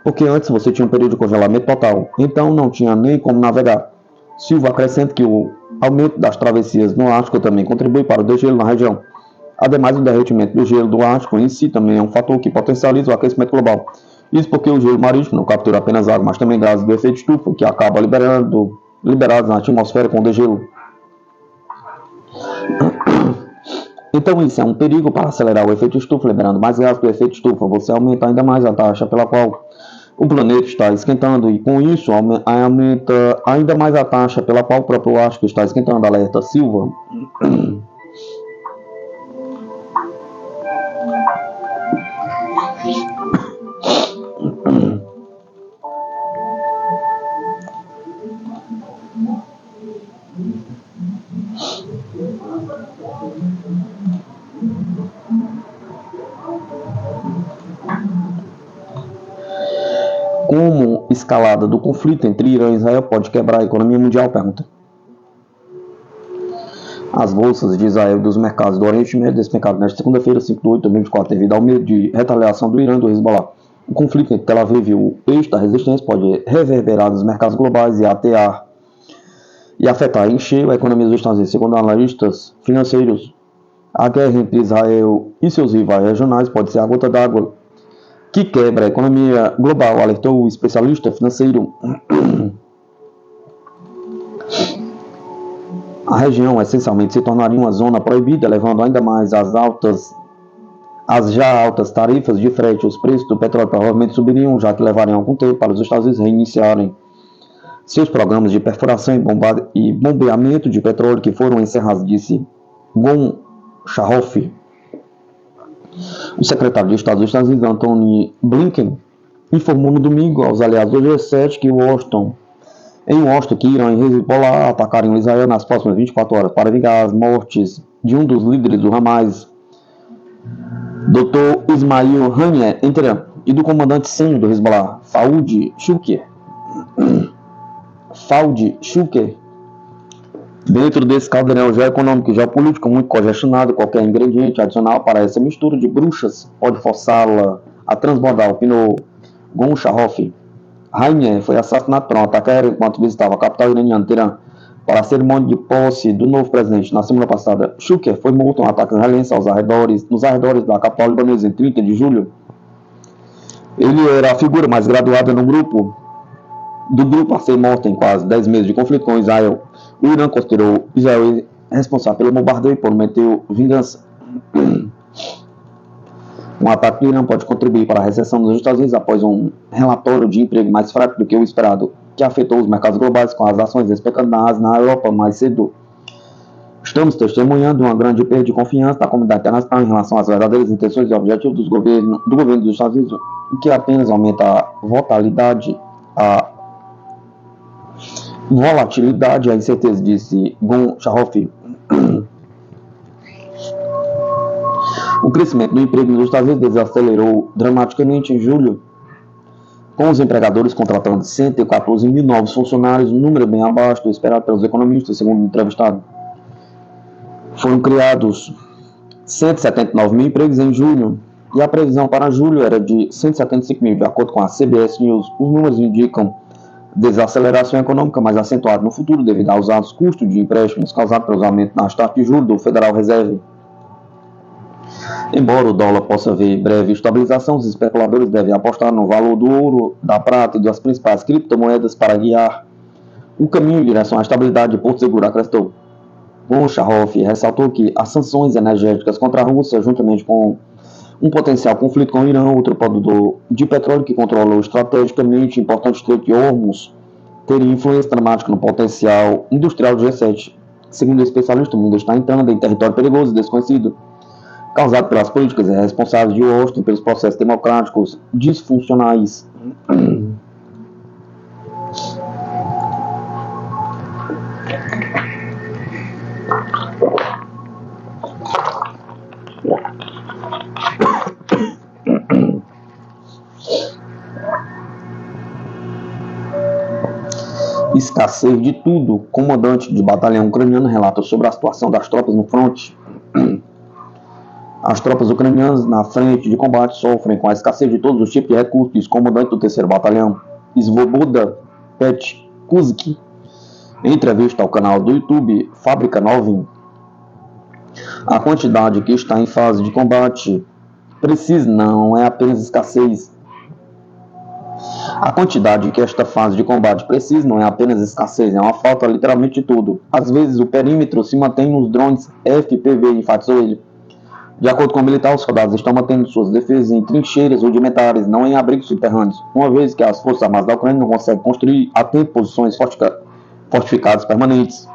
porque antes você tinha um período de congelamento total, então não tinha nem como navegar. Silva acrescenta que o aumento das travessias no Ártico também contribui para o degelo na região. Ademais, o derretimento do gelo do Ártico em si também é um fator que potencializa o aquecimento global. Isso porque o gelo marítimo não captura apenas água, mas também gases do efeito estufa, que acaba liberados na atmosfera com o degelo. Então isso é um perigo para acelerar o efeito estufa, liberando mais gases do efeito estufa. Você aumenta ainda mais a taxa pela qual o planeta está esquentando e com isso aumenta ainda mais a taxa pela qual o próprio Ártico está esquentando, alerta Silva. Como escalada do conflito entre Irã e Israel pode quebrar a economia mundial? Pergunta. As bolsas de Israel e dos mercados do Oriente Médio despencaram nesta segunda-feira, 5 de 8 de 2024, devido ao medo de retaliação do Irã e do Hezbollah. O conflito entre Tel Aviv e o eixo da resistência pode reverberar nos mercados globais e afetar em cheio a economia dos Estados Unidos. Segundo analistas financeiros, a guerra entre Israel e seus rivais regionais pode ser a gota d'água que quebra a economia global, alertou o especialista financeiro. A região essencialmente se tornaria uma zona proibida, levando ainda mais as já altas tarifas de frete. Os preços do petróleo provavelmente subiriam, já que levariam algum tempo para os Estados Unidos reiniciarem seus programas de perfuração e bombeamento de petróleo que foram encerrados, disse Gon Shahoff. O secretário de Estado dos Estados Unidos, Antony Blinken, informou no domingo aos aliados do G7 que que Irã e Hezbollah atacariam Israel nas próximas 24 horas para vingar as mortes de um dos líderes do Hamas, Dr. Ismail Haniyeh, e do comandante sênior do Hezbollah, Fouad Shuker. Dentro desse caldeirão geoeconômico e geopolítico muito congestionado, qualquer ingrediente adicional para essa mistura de bruxas pode forçá-la a transbordar, opinou Gon Shahoff. Haniyeh foi assassinado por um ataque aéreo enquanto visitava a capital iraniana, Teherã, para a cerimônia de posse do novo presidente. Na semana passada, Shuker foi morto em um ataque israelense nos arredores da capital libanesa em 30 de julho. Ele era a figura mais graduada do grupo a ser morto em quase 10 meses de conflito com Israel. O Irã considerou Israel responsável pelo bombardeio e prometeu vingança. Um ataque do Irã pode contribuir para a recessão nos Estados Unidos após um relatório de emprego mais fraco do que o esperado, que afetou os mercados globais, com as ações despencando na Ásia e na Europa mais cedo. Estamos testemunhando uma grande perda de confiança da comunidade internacional em relação às verdadeiras intenções e objetivos do governo dos Estados Unidos, o que apenas aumenta a volatilidade e a incerteza, disse Gon Shahoff. O crescimento do emprego nos Estados Unidos desacelerou dramaticamente em julho, com os empregadores contratando 114 mil novos funcionários, um número bem abaixo do esperado pelos economistas, segundo o entrevistado. Foram criados 179 mil empregos em junho, e a previsão para julho era de 175 mil, de acordo com a CBS News. Os números indicam desaceleração econômica mais acentuada no futuro, devido aos altos custos de empréstimos causados pelos aumentos nas taxas de juros do Federal Reserve. Embora o dólar possa ver breve estabilização, os especuladores devem apostar no valor do ouro, da prata e das principais criptomoedas para guiar o caminho em direção à estabilidade de Porto Seguro, acrescentou. Gon Shahoff ressaltou que as sanções energéticas contra a Rússia, juntamente com um potencial conflito com o Irã, outro produtor de petróleo que controlou estrategicamente importante estreito de Hormuz, teria influência dramática no potencial industrial do G7. Segundo o especialista, o mundo está entrando em território perigoso e desconhecido, causado pelas políticas irresponsáveis de Washington e pelos processos democráticos disfuncionais. Escassez de tudo. Comandante de batalhão ucraniano relata sobre a situação das tropas no fronte. As tropas ucranianas na frente de combate sofrem com a escassez de todos os tipos de recursos. Comandante do 3º Batalhão, Svoboda Petkuzik, em entrevista ao canal do YouTube Fábrica Novin. A quantidade que está em fase de combate precisa não é apenas escassez. A quantidade que esta fase de combate precisa não é apenas escassez, é uma falta literalmente de tudo. Às vezes o perímetro se mantém nos drones FPV, enfatizou ele. De acordo com o militar, os soldados estão mantendo suas defesas em trincheiras rudimentares, não em abrigos subterrâneos, uma vez que as forças armadas da Ucrânia não conseguem construir a tempo posições fortificadas permanentes.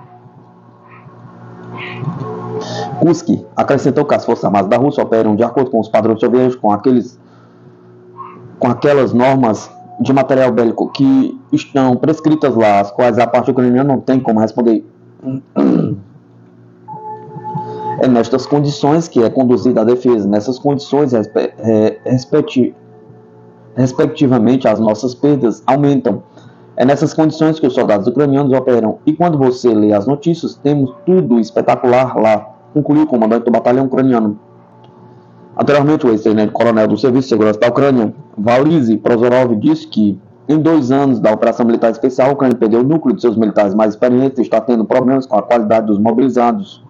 Kursk acrescentou que as forças armadas da Rússia operam de acordo com os padrões soviéticos, com aquelas normas de material bélico que estão prescritas lá, as quais a parte ucraniana não tem como responder. É nestas condições que é conduzida a defesa. Nessas condições, respectivamente, as nossas perdas aumentam. É nessas condições que os soldados ucranianos operam. E quando você lê as notícias, temos tudo espetacular lá, concluiu o comandante do batalhão ucraniano. Anteriormente, o ex-tenente-coronel do Serviço de Segurança da Ucrânia, Valery Prozorov, disse que em 2 anos da operação militar especial, a Ucrânia perdeu o núcleo de seus militares mais experientes e está tendo problemas com a qualidade dos mobilizados.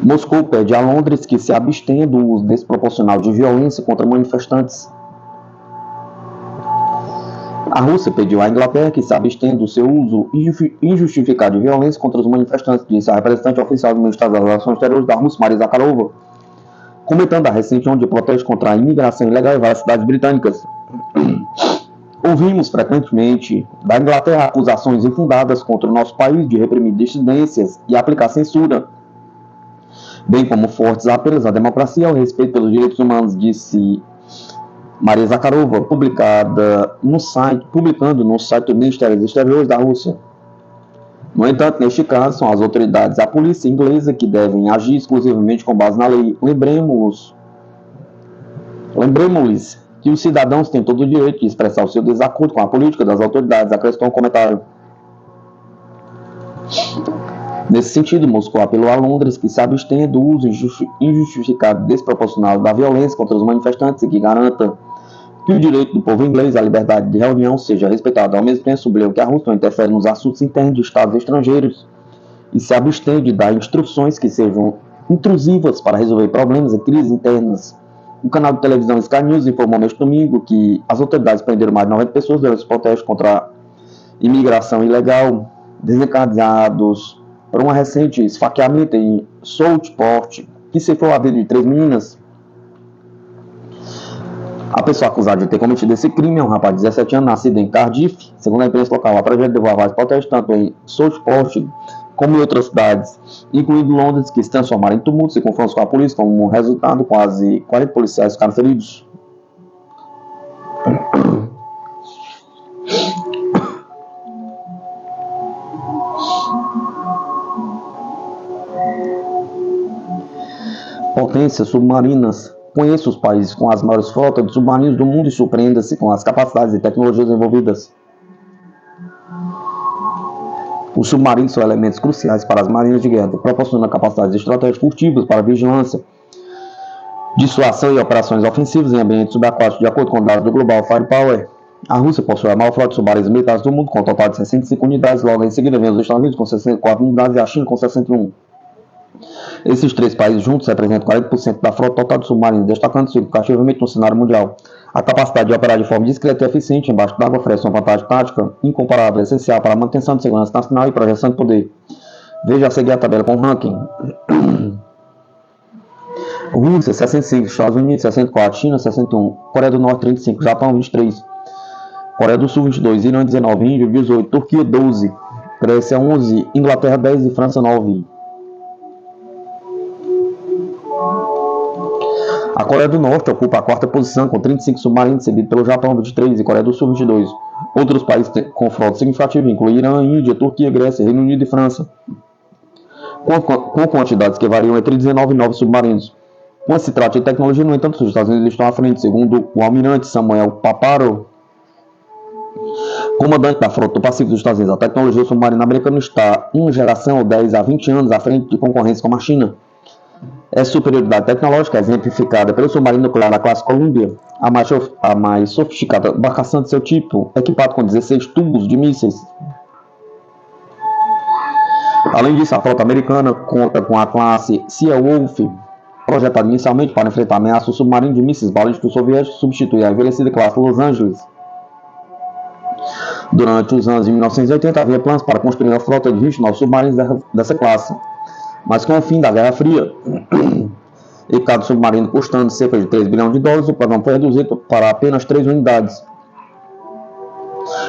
Moscou pede a Londres que se abstenha do uso desproporcional de violência contra manifestantes. A Rússia pediu à Inglaterra que se abstenha do seu uso injustificado de violência contra os manifestantes, disse a representante oficial do Ministério das Relações Exteriores da Rússia, Maria Zakharova, comentando a recente onda de protesto contra a imigração ilegal em várias cidades britânicas. Ouvimos frequentemente da Inglaterra acusações infundadas contra o nosso país de reprimir dissidências e aplicar censura, bem como fortes apelos à democracia e ao respeito pelos direitos humanos, disse Maria Zakharova, publicando no site do Ministério dos Exteriores da Rússia. No entanto, neste caso, são as autoridades da polícia inglesa que devem agir exclusivamente com base na lei. Lembremos-lhes que os cidadãos têm todo o direito de expressar o seu desacordo com a política das autoridades, acrescentou um comentário. Nesse sentido, Moscou apelou a Londres que se abstenha do uso injustificado e desproporcional da violência contra os manifestantes e que garanta que o direito do povo inglês à liberdade de reunião seja respeitado. Ao mesmo tempo, sublinhou que a Rússia não interfere nos assuntos internos de estados estrangeiros e se abstém de dar instruções que sejam intrusivas para resolver problemas e crises internas. O canal de televisão Sky News informou neste domingo que as autoridades prenderam mais de 90 pessoas durante os protestos contra a imigração ilegal, desencadeados por um recente esfaqueamento em Southport, que ceifou a vida de 3 meninas. A pessoa acusada de ter cometido esse crime é um rapaz de 17 anos, nascido em Cardiff. Segundo a imprensa local, a tragédia levou a vários protestos, tanto em Southport como em outras cidades, incluindo Londres, que se transformaram em tumultos e confrontos com a polícia. Como resultado, quase 40 policiais ficaram feridos. Potências submarinas. Conheça os países com as maiores frotas de submarinos do mundo e surpreenda-se com as capacidades e tecnologias envolvidas. Os submarinos são elementos cruciais para as marinhas de guerra, proporcionando capacidades de estratégias furtivas para vigilância, dissuasão e operações ofensivas em ambientes subaquáticos, de acordo com dados do Global Firepower. A Rússia possui a maior frota de submarinos militares do mundo, com um total de 65 unidades. Logo em seguida vem os Estados Unidos com 64 unidades e a China com 61. Esses 3 países juntos representam 40% da frota total de submarinos, destacando significativamente no cenário mundial. A capacidade de operar de forma discreta e eficiente embaixo d'água oferece uma vantagem tática incomparável, essencial para a manutenção de segurança nacional e projeção de poder. Veja a seguir a tabela com o ranking. Rússia, 65, Estados Unidos, 64, China, 61, Coreia do Norte, 35, Japão, 23, Coreia do Sul, 22, Irã, 19, Índia, 18, Turquia, 12, Grécia, 11, Inglaterra, 10 e França, 9. A Coreia do Norte ocupa a 4ª posição com 35 submarinos, seguido pelo Japão, 23, e Coreia do Sul, 22. Outros países com frota significativa incluem Irã, Índia, Turquia, Grécia, Reino Unido e França, com quantidades que variam entre 19 e 9 submarinos. Quando se trata de tecnologia, no entanto, os Estados Unidos estão à frente, segundo o almirante Samuel Paparo, comandante da frota do Pacífico dos Estados Unidos. A tecnologia submarina americana está uma geração ou 10 a 20 anos à frente de concorrentes como a China. Essa superioridade tecnológica é exemplificada pelo submarino nuclear da classe Columbia, a mais sofisticada embarcação de seu tipo, equipado com 16 tubos de mísseis. Além disso, a frota americana conta com a classe Seawolf, projetada inicialmente para enfrentar ameaças do submarino de mísseis balísticos soviéticos, substitui a envelhecida classe Los Angeles. Durante os anos de 1980, havia planos para construir uma frota de 29 submarinos dessa classe. Mas com o fim da Guerra Fria, e cada submarino custando cerca de 3 bilhões de dólares, o programa foi reduzido para apenas 3 unidades.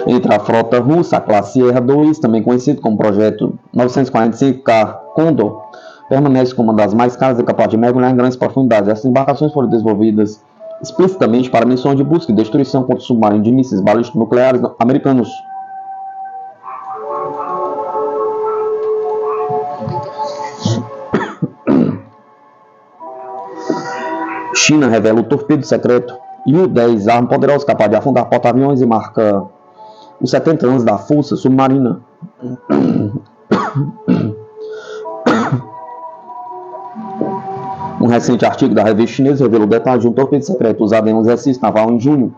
Entre a frota russa, a classe Sierra 2, também conhecido como projeto 945K Condor, permanece como uma das mais caras e capaz de mergulhar em grandes profundidades. Essas embarcações foram desenvolvidas explicitamente para missões de busca e destruição contra o submarino de mísseis balísticos nucleares americanos. China revela o torpedo secreto U-10, arma poderosa capaz de afundar porta-aviões e marca os 70 anos da força submarina. Um recente artigo da revista chinesa revelou detalhes de um torpedo secreto usado em um exercício naval em junho,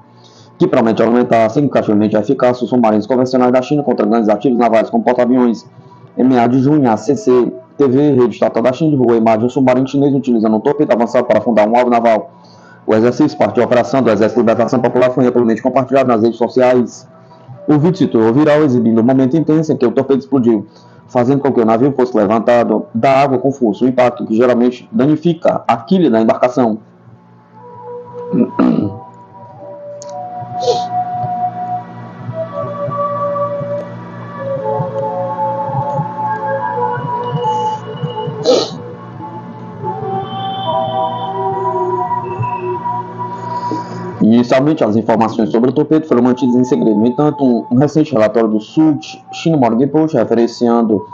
que promete aumentar significativamente a eficácia dos submarinos convencionais da China contra grandes ativos navais como porta-aviões. Em meados de junho, a CCTV, rede estatal da China, divulgou a imagem de um submarino chinês utilizando um torpedo avançado para afundar um alvo naval. O exercício, parte da operação do Exército de Libertação Popular, foi amplamente compartilhado nas redes sociais. O vídeo se tornou viral, exibindo um momento intenso em que o torpedo explodiu, fazendo com que o navio fosse levantado da água com força, um impacto que geralmente danifica a quilha da embarcação. Inicialmente, as informações sobre o torpedo foram mantidas em segredo. No entanto, um recente relatório do Sud China Morning Post, referenciando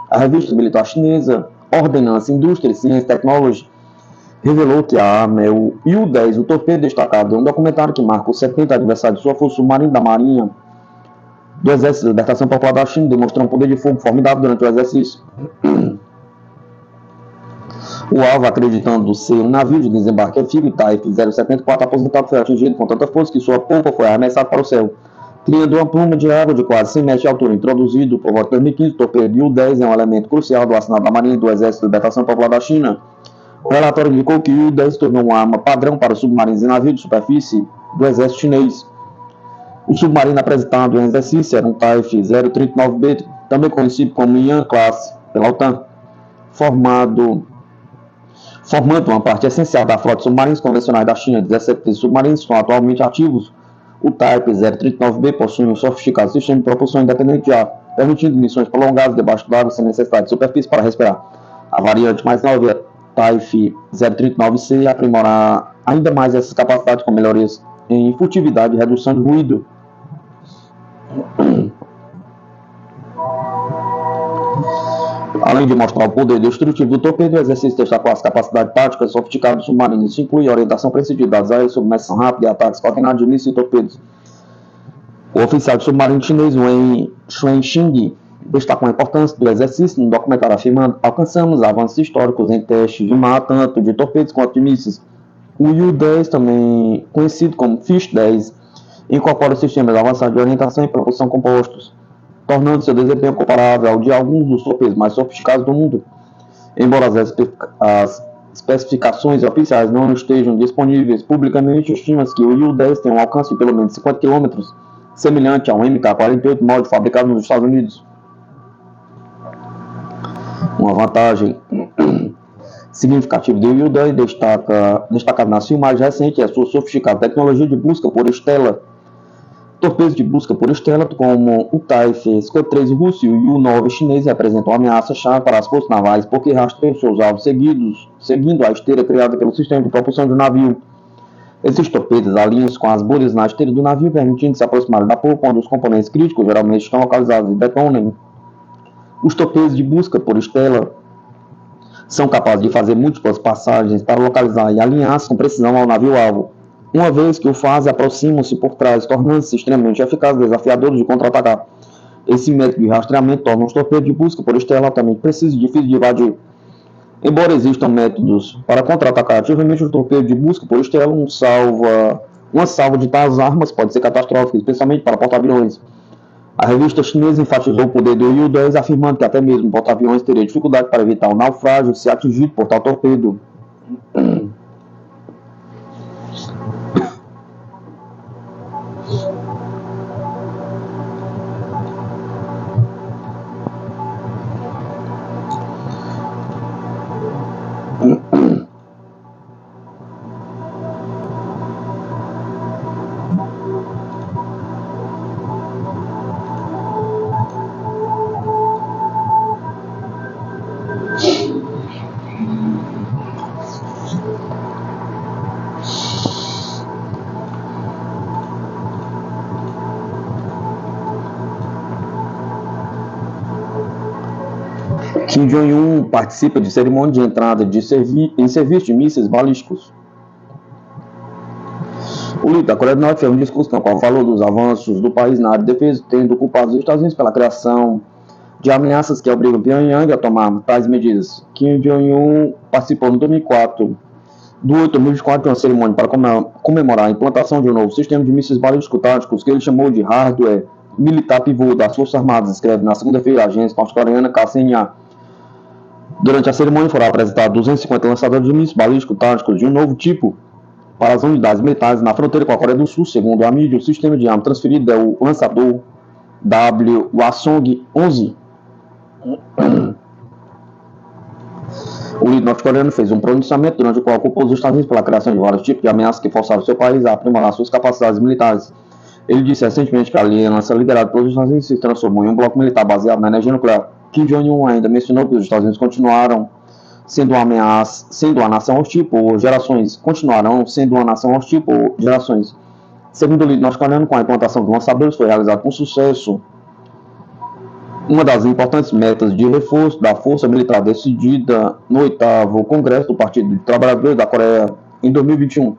a revista militar chinesa Ordnance Industry Science Technology, revelou que a arma é o U-10, o torpedo destacado, em um documentário que marca os 70 aniversário de sua força submarina da Marinha do Exército de Libertação Popular da China, demonstrando um poder de fogo formidável durante o exercício. O alvo, acreditando ser um navio de desembarque anfíbio Type 074 aposentado, foi atingido com tanta força que sua polpa foi arremessada para o céu, criando uma pluma de água de quase 100 metros de altura. Introduzido por volta de 2015, o torpedo U-10 é um elemento crucial do arsenal da Marinha do Exército de Libertação Popular da China. O relatório indicou que o U-10 tornou uma arma padrão para submarinos e navios de superfície do Exército chinês. O submarino apresentado em exercício era um Type 039B, também conhecido como Yan Class pela OTAN, formando uma parte essencial da frota de submarinos convencionais da China. 17 submarinos estão atualmente ativos. O Type 039B possui um sofisticado sistema de propulsão independente de ar, permitindo missões prolongadas debaixo d'água sem necessidade de superfície para respirar. A variante mais nova, Type 039C, aprimorar ainda mais essas capacidades com melhorias em furtividade e redução de ruído. Além de mostrar o poder destrutivo do torpedo, o exercício destacou as capacidades táticas sofisticadas do submarino. Isso inclui orientação precisa de dados aéreos, submersão rápida e ataques coordenados de mísseis e torpedos. O oficial de submarino chinês Wen Xuanxing destacou a importância do exercício no documentário, afirmando: alcançamos avanços históricos em testes de mar, tanto de torpedos quanto de mísseis. O U-10, também conhecido como Fish-10, incorpora sistemas avançados de orientação e propulsão compostos, tornando seu desempenho comparável ao de alguns dos torpedos mais sofisticados do mundo. Embora as especificações oficiais não estejam disponíveis publicamente, estima-se que o U-10 tem um alcance de pelo menos 50 km, semelhante ao MK-48 Mod fabricado nos Estados Unidos. Uma vantagem significativa do U-10 destacada na filmagem recente é a sua sofisticada tecnologia de busca por estela. Torpedos de busca por estela, como o Type 53 russo e o U-9 chinês, representam uma ameaça-chave para as forças navais, porque rastreiam seus alvos seguindo a esteira criada pelo sistema de propulsão do navio. Esses torpedos alinham-se com as bolhas na esteira do navio, permitindo se aproximar da polpa, onde os componentes críticos geralmente estão localizados e detonam. Os torpedos de busca por estela são capazes de fazer múltiplas passagens para localizar e alinhar-se com precisão ao navio-alvo. Uma vez que o fazem, aproximam-se por trás, tornando-se extremamente eficazes e desafiadores de contra-atacar. Esse método de rastreamento torna os torpedos de busca por estela altamente precisos e difíceis de invadir. Embora existam métodos para contra-atacar ativamente o torpedo de busca por estela, uma salva de tais armas pode ser catastrófica, especialmente para porta-aviões. A revista chinesa enfatizou o poder do U-10, afirmando que até mesmo o porta-aviões teria dificuldade para evitar o naufrágio se atingido por tal torpedo. Kim Jong-un participa de cerimônia de entrada em serviço de mísseis balísticos. O líder da Coreia do Norte fez um discurso no qual falou dos avanços do país na área de defesa, tendo culpado os Estados Unidos pela criação de ameaças que obrigam Pyongyang a tomar tais medidas. Kim Jong-un participou no 2004 de uma cerimônia para comemorar a implantação de um novo sistema de mísseis balísticos táticos que ele chamou de hardware militar pivô das Forças Armadas, escreve na segunda-feira a agência norte-coreana KCNA. Durante a cerimônia foram apresentados 250 lançadores de mísseis balísticos táticos de um novo tipo para as unidades militares na fronteira com a Coreia do Sul. Segundo a mídia, o sistema de arma transferido é o lançador Hwasong-11. O líder norte-coreano fez um pronunciamento durante o qual culpou os Estados Unidos pela criação de vários tipos de ameaças que forçaram seu país a aprimorar suas capacidades militares. Ele disse recentemente que a aliança liderada pelos Estados Unidos se transformou em um bloco militar baseado na energia nuclear. Kim Jong-un ainda mencionou que os Estados Unidos continuarão sendo uma nação hostil por gerações. Segundo o líder norte-coreano, com a implantação dos lançadores foi realizado com sucesso uma das importantes metas de reforço da força militar decidida no 8º Congresso do Partido dos Trabalhadores da Coreia em 2021.